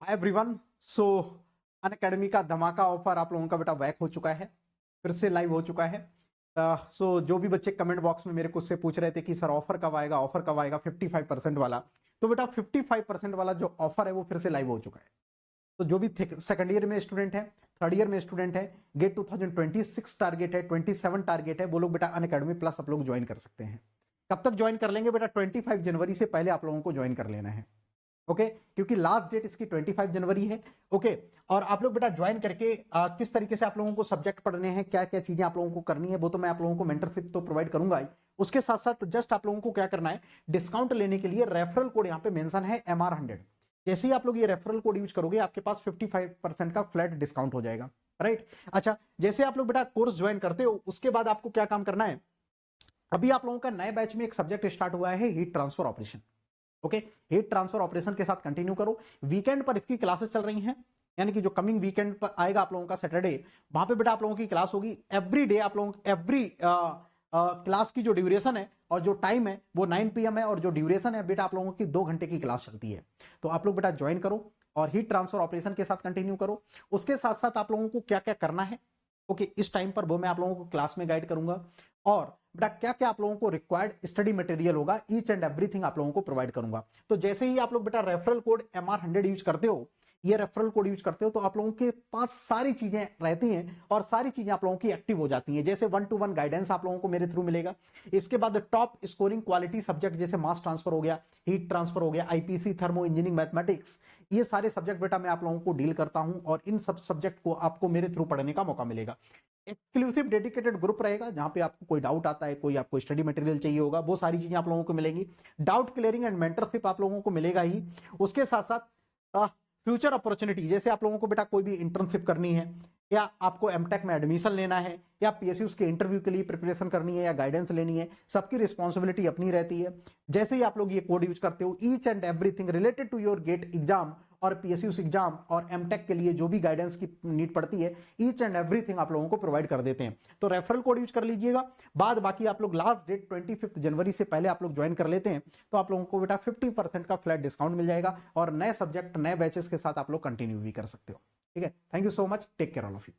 Hi everyone. सो Unacademy का धमाका offer आप लोगों का बेटा बैक हो चुका है, फिर से लाइव हो चुका है। सो जो भी बच्चे कमेंट बॉक्स में मेरे को उससे पूछ रहे थे कि सर ऑफर कब आएगा, ऑफर कब आएगा 55% वाला, तो बेटा 55% वाला जो ऑफर है वो फिर से लाइव हो चुका है। तो जो भी सेकंड ईयर में स्टूडेंट है, थर्ड ईयर में स्टूडेंट है, गेट 2026 टारगेट है, 27 टारगेट है, वो लोग बेटा अनअकैडमी प्लस आप लोग ज्वाइन कर सकते हैं। कब तक ज्वाइन कर लेंगे बेटा? 25 जनवरी से पहले आप लोगों को ज्वाइन कर लेना है। ओके क्योंकि लास्ट डेट इसकी 25 जनवरी है। ओके और आप लोग बेटा ज्वाइन करके किस तरीके से आप लोगों को सब्जेक्ट पढ़ने हैं, क्या क्या चीजें आप लोगों को करनी है, वो तो मैं आप लोगों को मेंटरशिप तो प्रोवाइड करूंगा ही। उसके साथ साथ जस्ट आप लोगों को क्या करना है, डिस्काउंट लेने के लिए रेफरल कोड यहाँ पे मेंशन है MR100। जैसे ही आप लोग ये रेफरल कोड यूज करोगे आपके पास 55% का फ्लैट डिस्काउंट हो जाएगा। राइट। अच्छा, जैसे आप लोग बेटा कोर्स ज्वाइन करते हो उसके बाद आपको क्या काम करना है, अभी आप लोगों का नए बैच में एक सब्जेक्ट स्टार्ट हुआ है, heat transfer operation. Okay, heat transfer operation के साथ कंटिन्यू करो। वीकेंड पर इसकी क्लासेस चल रही हैं, यानी कि जो कमिंग वीकेंड पर आएगा आप लोगों का सैटरडे, वहां पे बेटा आप लोगों की क्लास होगी। एवरी डे आप लोगों एवरी क्लास की जो ड्यूरेशन है और जो टाइम है वो 9 PM है, और जो ड्यूरेशन है बेटा आप लोगों की 2 घंटे की क्लास चलती है। तो आप लोग बेटा ज्वाइन करो और हीट ट्रांसफर ऑपरेशन के साथ कंटिन्यू करो। उसके साथ साथ आप लोगों को क्या क्या करना है ओके इस टाइम पर वो मैं आप लोगों को क्लास में गाइड करूंगा। और बेटा क्या क्या आप लोगों को रिक्वायर्ड स्टडी मटेरियल होगा, ईच एंड एवरीथिंग आप लोगों को प्रोवाइड करूंगा। तो जैसे ही आप लोग बेटा रेफरल कोड MR100 यूज करते हो, ये रेफरल कोड यूज करते हो, तो आप लोगों के पास सारी चीजें रहती हैं और सारी चीजें आप लोगों की एक्टिव हो जाती हैं। जैसे 1-to-1 गाइडेंस आप लोगों को मेरे थ्रू मिलेगा। इसके बाद टॉप स्कोरिंग क्वालिटी सब्जेक्ट जैसे मास ट्रांसफर हो गया, हीट ट्रांसफर हो गया, IPC, थर्मो इंजीनियरिंग, मैथमेटिक्स, ये सारे सब्जेक्ट बेटा मैं आप लोगों को डील करता हूं और इन सब सब्जेक्ट को आपको मेरे थ्रू पढ़ने का मौका मिलेगा। एक्सक्लूसिव डेडिकेटेड ग्रुप रहेगा जहां पे आपको कोई डाउट आता है, कोई आपको स्टडी मटेरियल चाहिए होगा, वो सारी चीजें आप लोगों को मिलेंगी। डाउट क्लियरिंग एंड मेंटरशिप आप लोगों को मिलेगा ही। उसके साथ साथ फ्यूचर अपॉर्चुनिटी, जैसे आप लोगों को बेटा कोई भी इंटर्नशिप करनी है, या आपको एमटेक में एडमिशन लेना है, या PSUs के इंटरव्यू के लिए प्रिपरेशन करनी है, या गाइडेंस लेनी है, सबकी रिस्पॉन्सिबिलिटी अपनी रहती है। जैसे ही आप लोग ये कोड यूज करते हो, each and everything related to your GATE exam और PSUs एग्जाम और एमटेक के लिए जो भी गाइडेंस की नीड पड़ती है, ईच एंड एवरीथिंग आप लोगों को प्रोवाइड कर देते हैं। तो रेफरल कोड यूज कर लीजिएगा। बाद बाकी आप लोग लास्ट डेट 25 जनवरी से पहले आप लोग ज्वाइन कर लेते हैं तो आप लोगों को बेटा 50% का फ्लैट डिस्काउंट मिल जाएगा और नए सब्जेक्ट नए बैचेस के साथ आप लोग कंटिन्यू भी कर सकते हो। ठीक है, thank you so much, take care all of you.